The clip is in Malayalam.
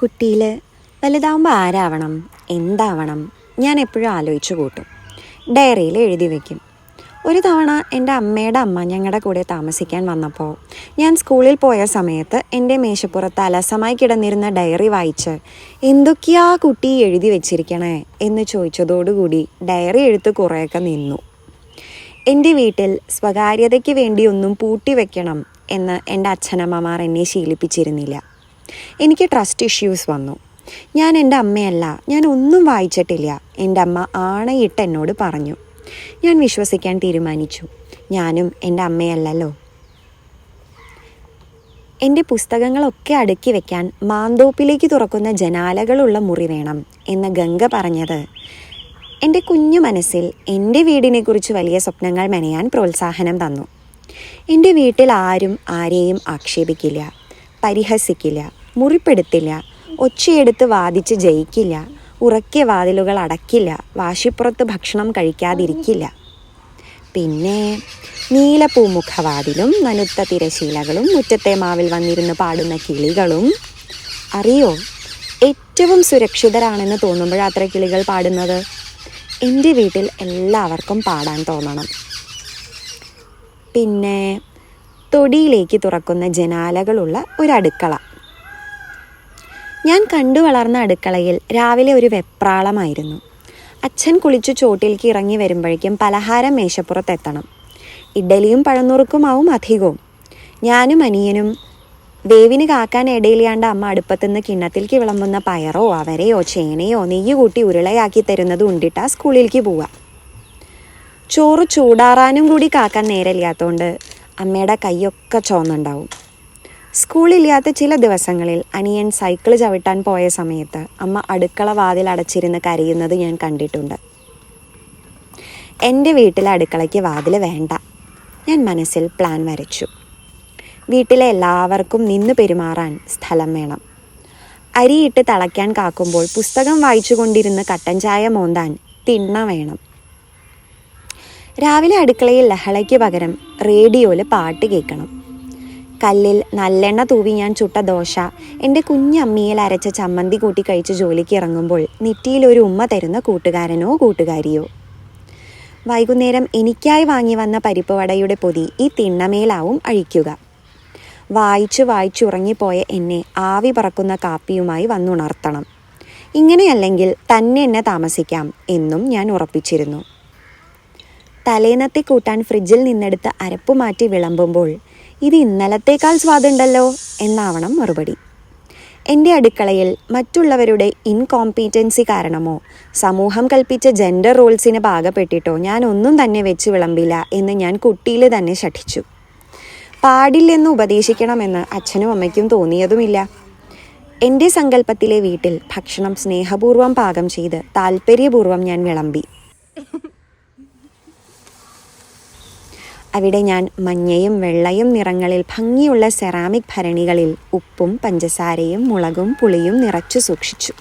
കുട്ടിയിൽ വലുതാവുമ്പോൾ ആരാവണം, എന്താവണം, ഞാൻ എപ്പോഴും ആലോചിച്ചു കൂട്ടും. ഡയറിയിൽ എഴുതി വയ്ക്കും. ഒരു തവണ എൻ്റെ അമ്മയുടെ അമ്മ ഞങ്ങളുടെ കൂടെ താമസിക്കാൻ വന്നപ്പോൾ ഞാൻ സ്കൂളിൽ പോയ സമയത്ത് എൻ്റെ മേശപ്പുറത്ത് അലസമായി കിടന്നിരുന്ന ഡയറി വായിച്ച് എന്തൊക്കെയാ കുട്ടി എഴുതി വെച്ചിരിക്കണേ എന്ന് ചോദിച്ചതോടുകൂടി ഡയറി എഴുത്ത് കുറേയൊക്കെ നിന്നു. എൻ്റെ വീട്ടിൽ സ്വകാര്യതയ്ക്ക് വേണ്ടി ഒന്നും പൂട്ടി വെക്കണം എന്ന് എൻ്റെ അച്ഛനമ്മമാർ എന്നെ ശീലിപ്പിച്ചിരുന്നില്ല. എനിക്ക് ട്രസ്റ്റ് ഇഷ്യൂസ് വന്നു. ഞാൻ എൻ്റെ അമ്മയല്ല, ഞാൻ ഒന്നും വായിച്ചിട്ടില്ല, എൻ്റെ അമ്മ ആണയിട്ട് എന്നോട് പറഞ്ഞു. ഞാൻ വിശ്വസിക്കാൻ തീരുമാനിച്ചു, ഞാനും എൻ്റെ അമ്മയല്ലല്ലോ. എൻ്റെ പുസ്തകങ്ങളൊക്കെ അടുക്കി വയ്ക്കാൻ മാന്തോപ്പിലേക്ക് തുറക്കുന്ന ജനാലകളുള്ള മുറി വേണം എന്ന് ഗംഗ പറഞ്ഞത് എൻ്റെ കുഞ്ഞു മനസ്സിൽ എൻ്റെ വീടിനെക്കുറിച്ച് വലിയ സ്വപ്നങ്ങൾ മെനയാൻ പ്രോത്സാഹനം തന്നു. എൻ്റെ വീട്ടിൽ ആരും ആരെയും ആക്ഷേപിക്കില്ല, പരിഹസിക്കില്ല, മുറിപ്പെടുത്തില്ല, ഒച്ചയെടുത്ത് വാദിച്ച് ജയിക്കില്ല, ഉറക്കിയ വാതിലുകൾ അടക്കില്ല, വാശിപ്പുറത്ത് ഭക്ഷണം കഴിക്കാതിരിക്കില്ല. പിന്നെ നീലപ്പൂമുഖവാതിലും നനുത്ത തിരശീലകളും മുറ്റത്തെ മാവിൽ വന്നിരുന്ന് പാടുന്ന കിളികളും. അറിയോ, ഏറ്റവും സുരക്ഷിതരാണെന്ന് തോന്നുമ്പോഴാത്ര കിളികൾ പാടുന്നത്. എൻ്റെ വീട്ടിൽ എല്ലാവർക്കും പാടാൻ തോന്നണം. പിന്നെ തൊടിയിലേക്ക് തുറക്കുന്ന ജനാലകളുള്ള ഒരു അടുക്കള. ഞാൻ കണ്ടു വളർന്ന അടുക്കളയിൽ രാവിലെ ഒരു വെപ്രാളമായിരുന്നു. അച്ഛൻ കുളിച്ചു ചോട്ടിലേക്ക് ഇറങ്ങി വരുമ്പോഴേക്കും പലഹാരം മേശപ്പുറത്തെത്തണം. ഇഡ്ഡലിയും പഴനുറുക്കുമാവും അധികവും. ഞാനും അനിയനും വേവിന് കാക്കാൻ ഇടയില്ലാണ്ട് അമ്മ അടുപ്പത്തുനിന്ന് കിണ്ണത്തിലേക്ക് വിളമ്പുന്ന പയറോ അവരെയോ ചേനയോ നെയ്യ് കൂട്ടി ഉരുളയാക്കി തരുന്നത് ഉണ്ടിട്ടാ സ്കൂളിലേക്ക് പോവുക. ചോറ് ചൂടാറാനും കൂടി കാക്കാൻ നേരമില്ലാത്തതുകൊണ്ട് അമ്മയുടെ കൈയൊക്കെ ചോന്നുണ്ടാവും. സ്കൂളില്ലാത്ത ചില ദിവസങ്ങളിൽ അനിയൻ സൈക്കിൾ ചവിട്ടാൻ പോയ സമയത്ത് അമ്മ അടുക്കള വാതിൽ അടച്ചിരുന്ന് കരയുന്നത് ഞാൻ കണ്ടിട്ടുണ്ട്. എൻ്റെ വീട്ടിലെ അടുക്കളയ്ക്ക് വാതിൽ വേണ്ട. ഞാൻ മനസ്സിൽ പ്ലാൻ വരച്ചു. വീട്ടിലെ എല്ലാവർക്കും നിന്ന് പെരുമാറാൻ സ്ഥലം വേണം. അരിയിട്ട് തിളയ്ക്കാൻ കാക്കുമ്പോൾ പുസ്തകം വായിച്ചു കൊണ്ടിരുന്ന് കട്ടൻ ചായ മോന്താൻ തിണ്ണ വേണം. രാവിലെ അടുക്കളയിൽ ലഹളയ്ക്ക് പകരം റേഡിയോയിൽ പാട്ട് കേൾക്കണം. കല്ലിൽ നല്ലെണ്ണ തൂവി ഞാൻ ചുട്ട ദോശ എൻ്റെ കുഞ്ഞമ്മിയിൽ അരച്ച ചമ്മന്തി കൂട്ടി കഴിച്ച് ജോലിക്ക് ഇറങ്ങുമ്പോൾ നെറ്റിയിൽ ഒരു ഉമ്മ തരുന്ന കൂട്ടുകാരനോ കൂട്ടുകാരിയോ. വൈകുന്നേരം എനിക്കായി വാങ്ങി വന്ന പരിപ്പ് വടയുടെ പൊതി ഈ തിണ്ണമേലാവും അഴിക്കുക. വായിച്ചുറങ്ങിപ്പോയ എന്നെ ആവി പറക്കുന്ന കാപ്പിയുമായി വന്നുണർത്തണം. ഇങ്ങനെയല്ലെങ്കിൽ തന്നെ എന്നെ താമസിക്കാം എന്നും ഞാൻ ഉറപ്പിച്ചിരുന്നു. തലേന്നത്തെ കൂട്ടാൻ ഫ്രിഡ്ജിൽ നിന്നെടുത്ത് അരപ്പ് മാറ്റി വിളമ്പുമ്പോൾ ഇത് ഇന്നലത്തേക്കാൾ സ്വാദുണ്ടല്ലോ എന്നാവണം മറുപടി. എൻ്റെ അടുക്കളയിൽ മറ്റുള്ളവരുടെ ഇൻകോമ്പീറ്റൻസി കാരണമോ സമൂഹം കൽപ്പിച്ച ജെൻഡർ റോൾസിന് പാകപ്പെട്ടിട്ടോ ഞാൻ ഒന്നും തന്നെ വെച്ച് വിളമ്പില്ല എന്ന് ഞാൻ കുട്ടിയിൽ തന്നെ ശഠിച്ചു. പാടില്ലെന്ന് ഉപദേശിക്കണമെന്ന് അച്ഛനും അമ്മയ്ക്കും തോന്നിയതുമില്ല. എൻ്റെ സങ്കല്പത്തിലെ വീട്ടിൽ ഭക്ഷണം സ്നേഹപൂർവ്വം പാകം ചെയ്ത് താല്പര്യപൂർവ്വം ഞാൻ വിളമ്പി. അവിടെ ഞാൻ മഞ്ഞയും വെള്ളയും നിറങ്ങളിൽ ഭംഗിയുള്ള സെറാമിക് ഭരണികളിൽ ഉപ്പും പഞ്ചസാരയും മുളകും പുളിയും നിറച്ചു സൂക്ഷിച്ചു.